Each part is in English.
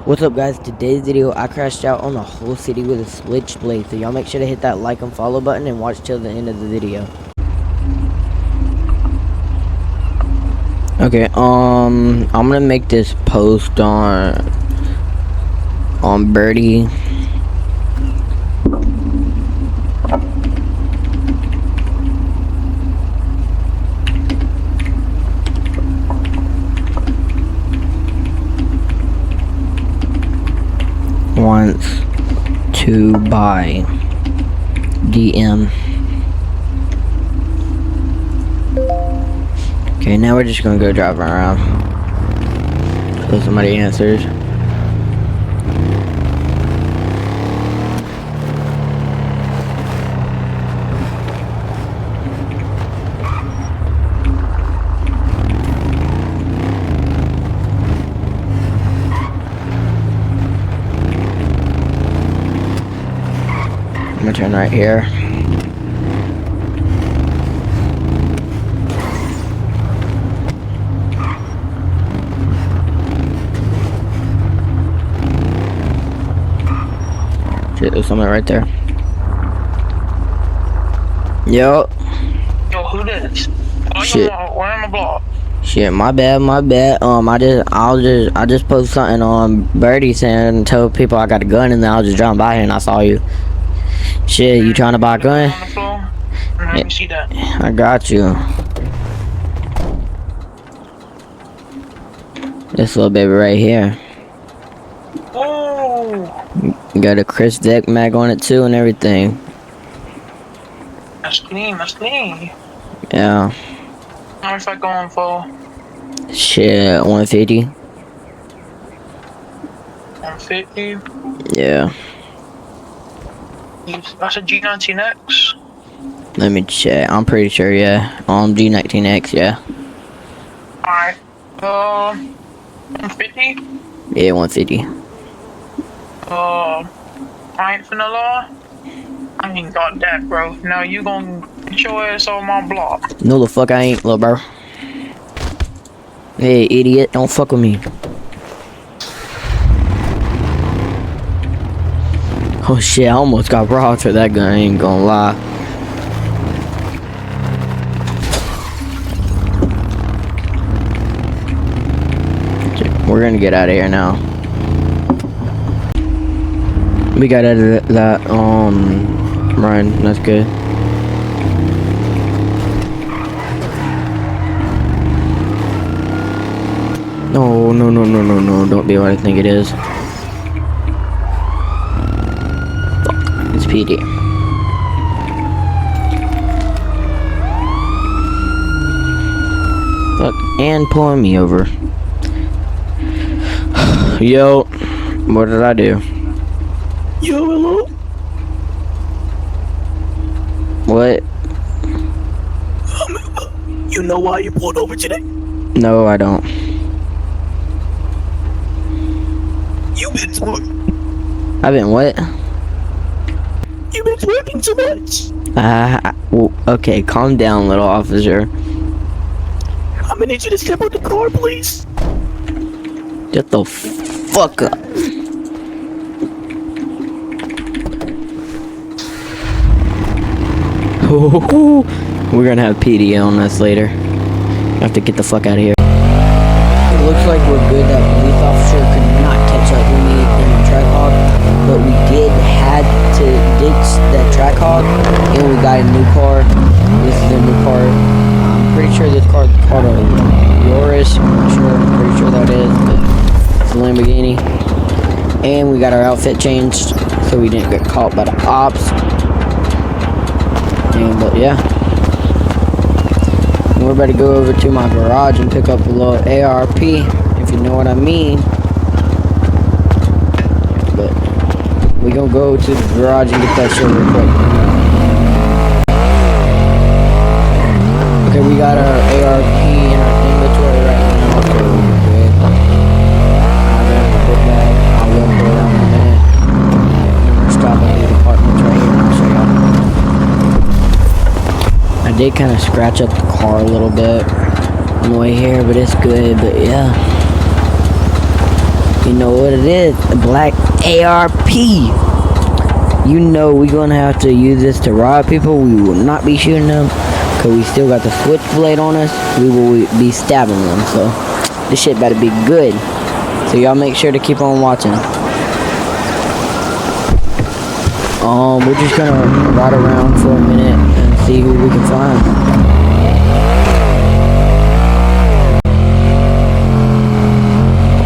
What's up, guys? Today's video, I crashed out on the whole city with a Switchblade, so y'all make sure to hit that like and follow button and watch till the end of the video. Okay, I'm gonna make this post on Birdie. Wants to buy DM. Okay, now we're just gonna go driving around until somebody answers. I'm gonna turn right here. Shit, there's something right there. Yo. Yo, who this? Oh, Shit. Where am I block? Shit, my bad. I just posted something on Birdie saying, tell people I got a gun, and then I was just driving by here and I saw you. Shit, you trying to buy a gun? On the floor? Let me see that. I got you. This little baby right here. Oh, You got a Chris Deck mag on it too and everything. that's clean. That's clean. Yeah. How much I going for? Shit, 150. 150. Yeah. That's a G19X. Let me check. I'm pretty sure, yeah. G19X, yeah. Alright. 150. Yeah, 150. I ain't finna lie. I ain't got that, bro. Now you gon' get your ass on my block. No, the fuck I ain't, little bro. Hey, idiot, don't fuck with me. Oh shit, I almost got robbed for that gun, I ain't gonna lie. We're gonna get out of here now. We got out of that, run, that's good. No, don't be what I think it is. It's PD. Fuck, and pulling me over. Yo, what did I do? Yo, hello? What? You know why you pulled over today? No, I don't. You been twerking. I've been what? You been twerking too much. Well, okay, calm down, little officer. I'm gonna need you to step out the car, please. Get the fuck up. We're gonna have PD on us later. Have to get the fuck out of here. It looks like we're good. That police officer could not catch up with me in the track hog, but we had to ditch that track hog, and we got a new car. This is a new car. I'm pretty sure this car is called a Yoris. I'm pretty sure that is, but it's a Lamborghini. And we got our outfit changed so we didn't get caught by the ops. But yeah, we're about to go over to my garage and pick up a little ARP, if you know what I mean. But we gonna go to the garage and get that shit real quick. Okay, we got our ARP in our inventory right now, so we're good. I got a book bag. I will put it out in a minute. We're stopping at the apartments right here. I'll show y'all. I did kind of scratch up the car a little bit on the way here, but it's good. But yeah, You know what it is? A black ARP. You know we're gonna have to use this to rob people. We will not be shooting them because we still got the Switchblade on us. We will be stabbing them. So this shit better be good. So y'all make sure to keep on watching. We're just gonna ride around for a minute and see who we can find.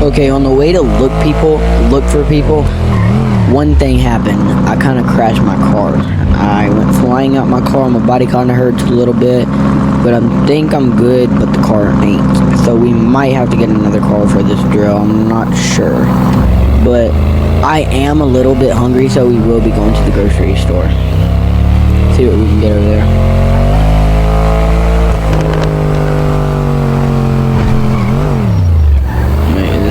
Okay, on the way to look for people, one thing happened. I kind of crashed my car. I went flying out my car. My body kind of hurts a little bit, but I think I'm good, but the car ain't. So we might have to get another car for this drill. I'm not sure. But I am a little bit hungry, so we will be going to the grocery store. See what we can get over there.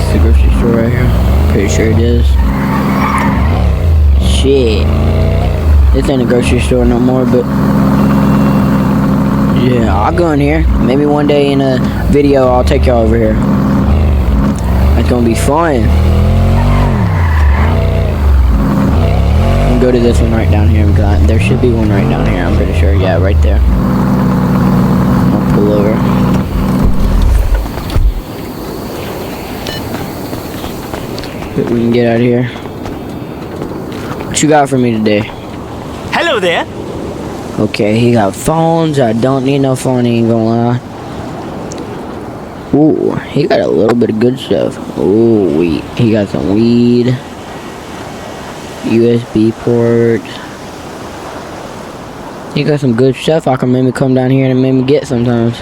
The grocery store right here. Pretty sure it is. Shit. This ain't a grocery store no more, but yeah, I'll go in here. Maybe one day in a video I'll take y'all over here. That's gonna be fun. I'm gonna go to this one right down here because there should be one right down here, I'm pretty sure. Yeah, right there. I'll pull over. We can get out of here. What you got for me today? Hello there. Okay, he got phones. I don't need no phone, he ain't gonna lie. Ooh, he got a little bit of good stuff. Ooh, he got some weed. USB port. He got some good stuff. I can maybe come down here and maybe get sometimes.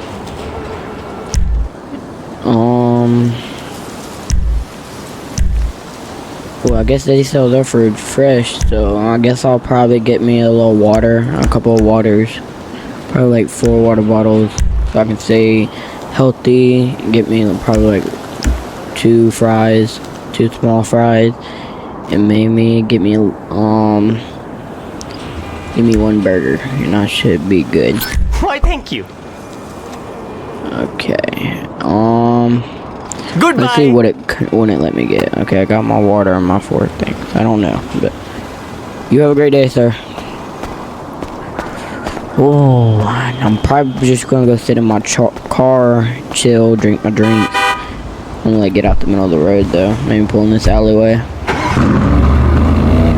Well, I guess they sell their fruit fresh, so I guess I'll probably get me a little water, a couple of waters, probably like 4 water bottles, so I can stay healthy. Get me probably like 2 fries, 2 small fries, and maybe give me 1 burger, and I should be good. Why, thank you. Okay. Goodbye. Let's see what it wouldn't let me get. Okay, I got my water and my 4 things. I don't know, but you have a great day, sir. Oh, I'm probably just gonna go sit in my car, chill, drink my drinks. I'm gonna like get out the middle of the road though. Maybe pull in this alleyway.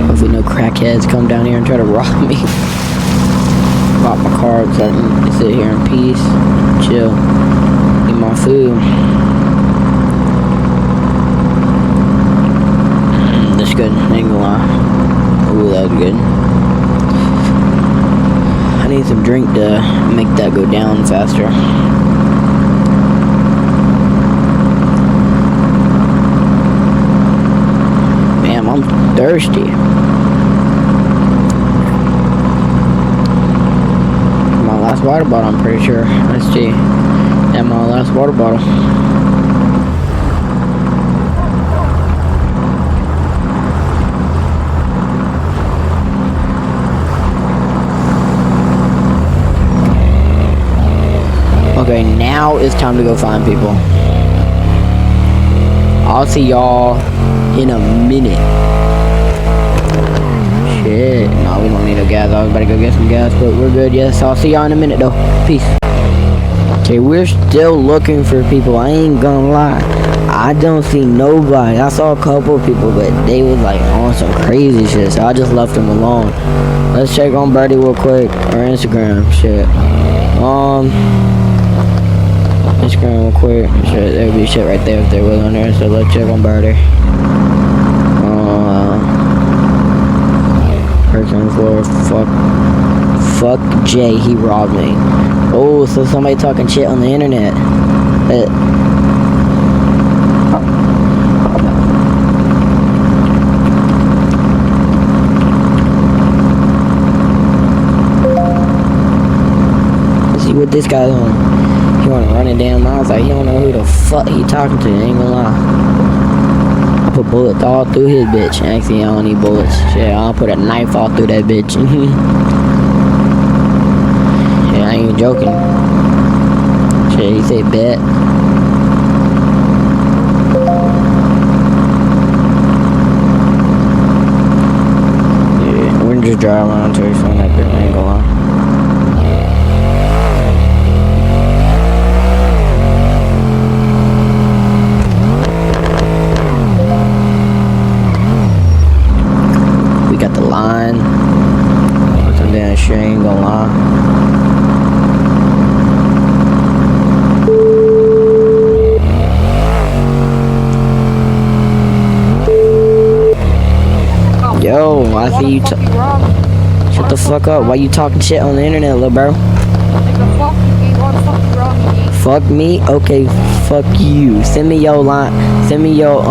Hopefully no crackheads come down here and try to rob me. Pop my car so I can sit here in peace, chill, eat my food. That's good, ain't gonna lie. Ooh, that was good. I need some drink to make that go down faster. Damn, I'm thirsty. My last water bottle, I'm pretty sure. Let's see. Yeah, my last water bottle. Okay, now it's time to go find people. I'll see y'all in a minute. Shit. No, we don't need no gas. I was about to go get some gas, but we're good. Yes, I'll see y'all in a minute, though. Peace. Okay, we're still looking for people. I ain't gonna lie. I don't see nobody. I saw a couple of people, but they was like on some crazy shit, so I just left them alone. Let's check on Birdie real quick. Or Instagram. Shit. Instagram real quick. Shit, there would be shit right there if there was on there. So let's check on Birdie. Person floor. Fuck Jay. He robbed me. Oh, so somebody talking shit on the internet. See what this guy's on. He wanna run it damn mouth like he don't know who the fuck he talking to. Ain't gonna lie. I put bullets all through his bitch. Actually, I don't need bullets. Shit, I'll put a knife all through that bitch. Yeah, I ain't even joking. Shit, he said bet. drive around to his phone that bit, I ain't gonna lie. We got the line. Put some damn shit, ain't gonna lie. Yo, I see you. Shut the fuck up. Why you talking shit on the internet, little bro? Fuck me? Okay, fuck you. Send me your line. Send me your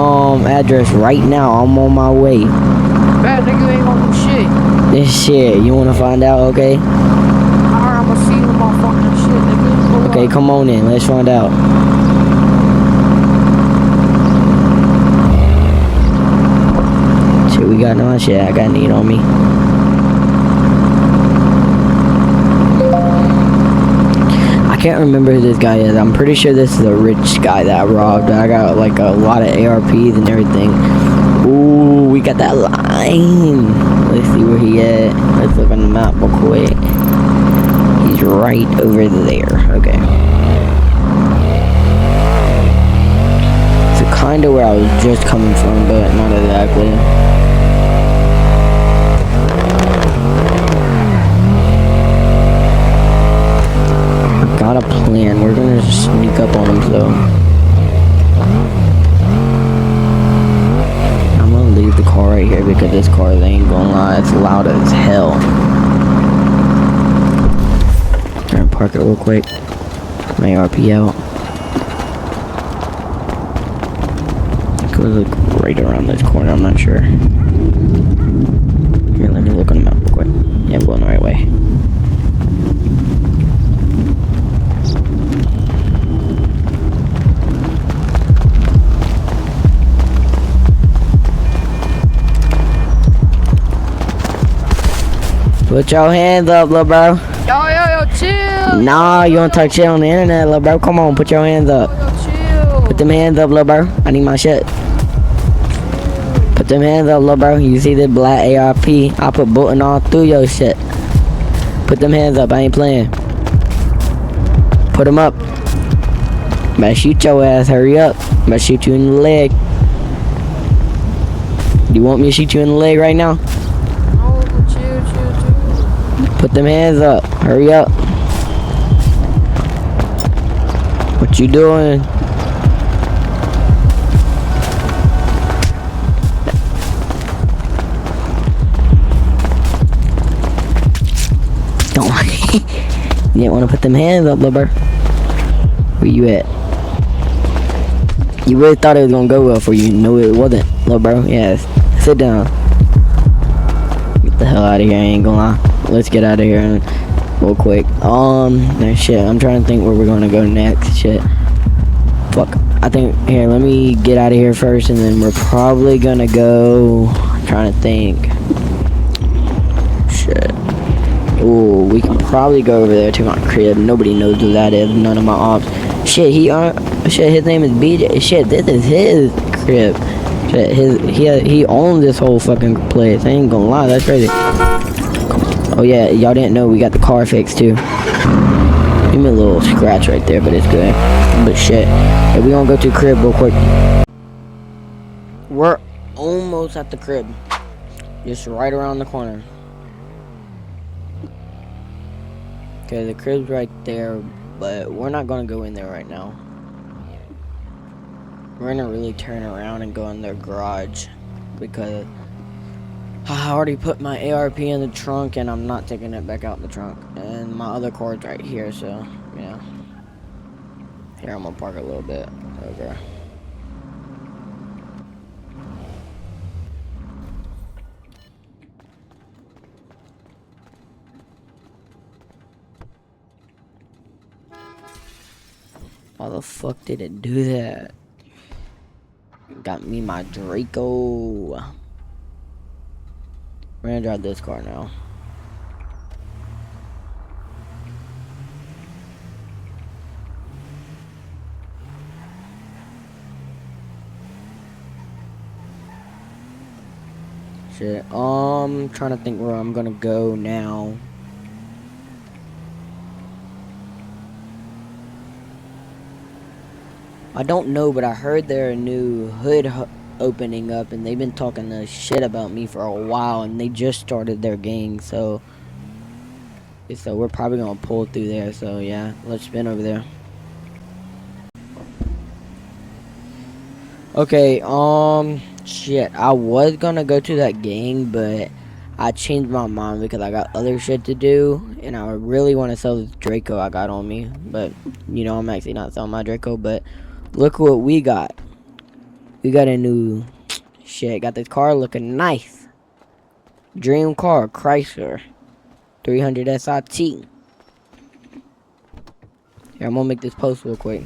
address right now. I'm on my way. Bad nigga ain't gonna do shit. This shit, you wanna find out? Okay. Alright, I'ma see you in my fucking shit, nigga. Okay, come on in. Let's find out. Shit, we got no shit. I got need on me. I can't remember who this guy is. I'm pretty sure this is a rich guy that I robbed. I got like a lot of ARPs and everything. Ooh, we got that line. Let's see where he at. Let's look on the map real quick. He's right over there. Okay. So kind of where I was just coming from, but not exactly. Got a plan. We're gonna sneak up on him though. I'm gonna leave the car right here because this car, they ain't gonna lie, it's loud as hell. Try and park it real quick. My RP out. Go look right around this corner, I'm not sure. Here, let me look on the map real quick. Yeah, I'm going the right way. Put your hands up, little bro. Yo, chill. Nah, you wanna talk shit on the internet, little bro? Come on, put your hands up. Yo, chill. Put them hands up, little bro. I need my shit. Put them hands up, little bro. You see this black ARP? I put button all through your shit. Put them hands up. I ain't playing. Put them up. Better shoot your ass. Hurry up. Better shoot you in the leg. You want me to shoot you in the leg right now? No, chill. Put them hands up. Hurry up. What you doing? Don't. You didn't want to put them hands up, little bro. Where you at? You really thought it was gonna go well for you. No, it wasn't, little bro. Yes. Sit down. Get the hell out of here. I ain't gonna lie. Let's get out of here real quick. Shit. I'm trying to think where we're gonna go next. Shit. Fuck. I think here. Let me get out of here first, and then we're probably gonna go. I'm trying to think. Shit. Ooh, we can probably go over there to my crib. Nobody knows who that is. None of my ops. Shit. Shit. His name is BJ. Shit. This is his crib. Shit. He owns this whole fucking place. I ain't gonna lie. That's crazy. Oh yeah, y'all didn't know we got the car fixed too. Give me a little scratch right there, but it's good. But shit, hey, we gonna go to the crib real quick. We're almost at the crib. Just right around the corner. Okay, the crib's right there, but we're not gonna go in there right now. We're gonna really turn around and go in their garage because I already put my ARP in the trunk and I'm not taking it back out the trunk. And my other car's right here, so yeah. Here, I'm gonna park a little bit over. Why the fuck did it do that? Got me my Draco. We're gonna drive this car now. Shit. Trying to think where I'm gonna go now. I don't know, but I heard there a new hood opening up, and they've been talking the shit about me for a while, and they just started their gang, so we're probably gonna pull through there. So yeah, let's spin over there. Okay, shit. I was gonna go to that gang, but I changed my mind because I got other shit to do, and I really want to sell this Draco I got on me. But you know, I'm actually not selling my Draco. But look what we got. We got a new shit. Got this car looking nice. Dream car, Chrysler 300 SIT. Here, I'm gonna make this post real quick.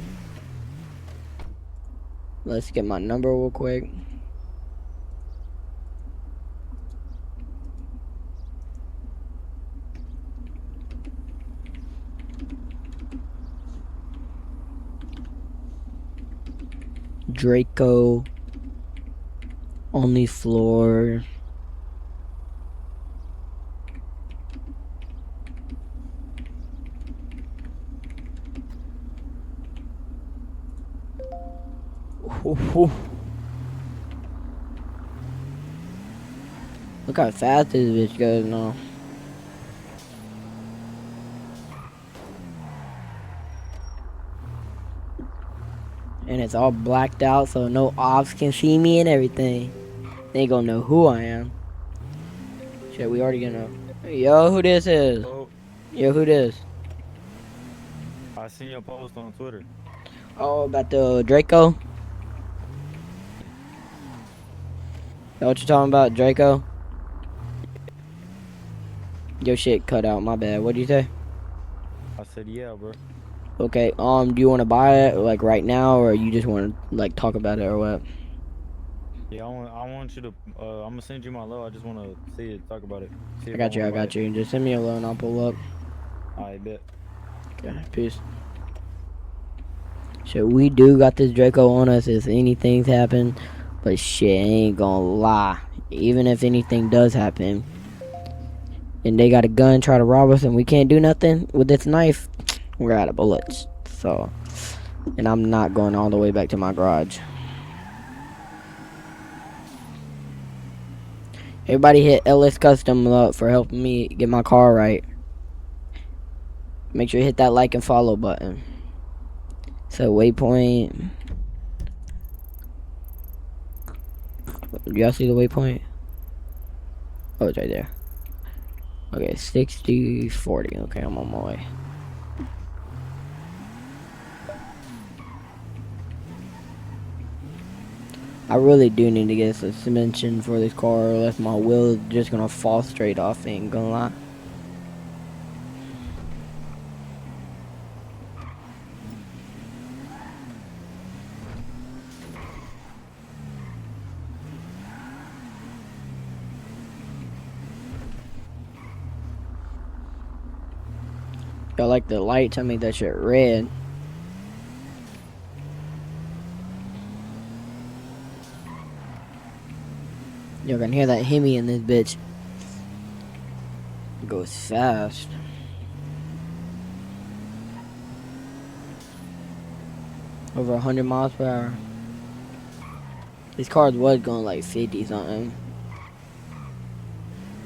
Let's get my number real quick. Draco only floor. Look how fast this bitch goes now. And it's all blacked out so no ops can see me and everything. They ain't gonna know who I am. Shit, we already gonna know. Yo, who this is? Oh, Yo, who this? I seen your post on Twitter. Oh, about the Draco? Know what you talking about, Draco? Yo, shit cut out, my bad. What'd you say? I said, yeah, bro. Okay, do you want to buy it, like, right now, or you just want to, like, talk about it, or what? Yeah, I want you to. I'm gonna send you my low. I just want to see it, talk about it. See I if I got you, want I to buy got it. you. Just send me a loan, I'll pull up. I bet. Okay, peace. Shit, we do got this Draco on us if anything's happen, but shit, I ain't gonna lie. Even if anything does happen, and they got a gun try to rob us and we can't do nothing with this knife, we're out of bullets. So, and I'm not going all the way back to my garage. Everybody hit LS Custom up for helping me get my car right. Make sure you hit that like and follow button. So waypoint. Y'all see the waypoint? Oh, it's right there. Okay, 60, 40. Okay, I'm on my way. I really do need to get a suspension for this car, or else my wheel is just gonna fall straight off, ain't gonna lie. Y'all like the lights? I made that shit red. Y'all can hear that Hemi in this bitch. It goes fast. Over 100 miles per hour. These cars was going like 50 something.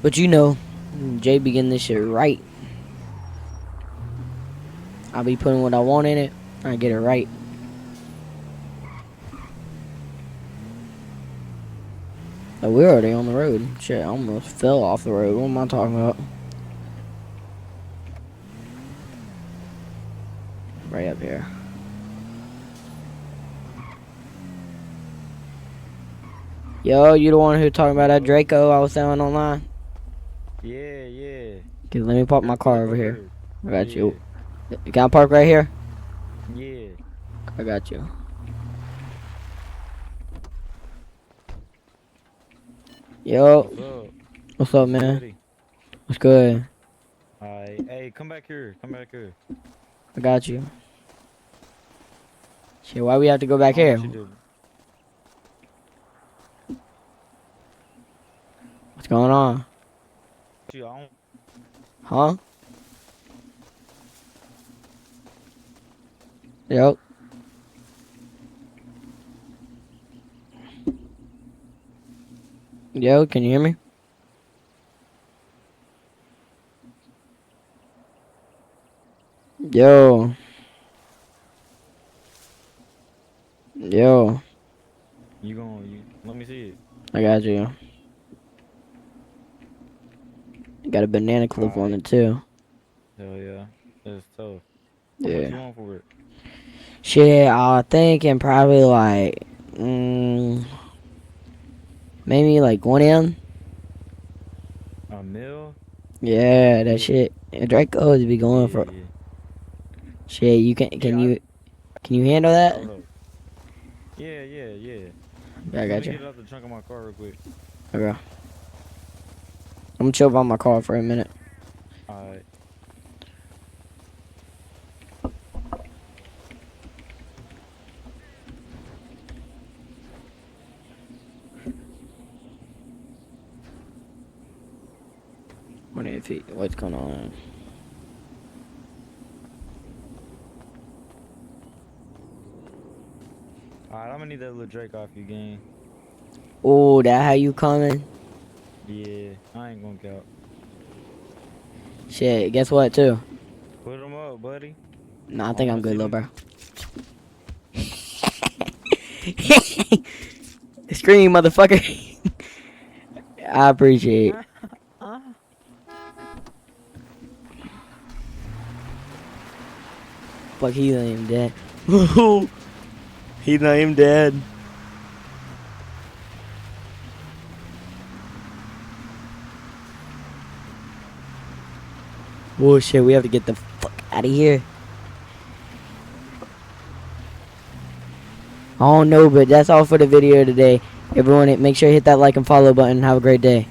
But you know, Jay be getting this shit right. I'll be putting what I want in it. I get it right. Oh, we're already on the road. Shit, I almost fell off the road. What am I talking about? Right up here. Yo, you the one who talking about that Draco I was selling online? Yeah, yeah. Okay, let me park my car over here. here. I got you. Can I park right here? Yeah. I got you. Yo, What's up? what's up, man? Ready? What's good? Alright. Hey, come back here. Come back here. I got you. Shit, why we have to go back I here? want you to. What's going on? Shit, I don't. Huh? Yep. Yo, can you hear me? Yo. Yo. You let me see it. I got you. Got a banana clip on Alright. it too. Hell yeah. That's tough. How much Yeah. you want for it? Shit, I think in probably like, maybe like 1M. A mil? Yeah, that Yeah. shit. Draco's be going for. Yeah. Shit, you can Yeah, you handle that? hold up. Yeah. Yeah, I Let got me you. get it out the trunk of my car real quick. Okay. I'm gonna chill by my car for a minute. Alright. What's going on? Alright, I'm gonna need that little Drake off you, gang. Oh, that how you coming? Yeah, I ain't gonna count. Shit, guess what too? Put him up, buddy. Nah, I I think I'm wanna good, see little them. bro. Scream, motherfucker. I appreciate it. Fuck, he's not even dead. He's not even dead. Oh shit, we have to get the fuck out of here. I don't know, but that's all for the video today. Everyone, make sure to hit that like and follow button. Have a great day.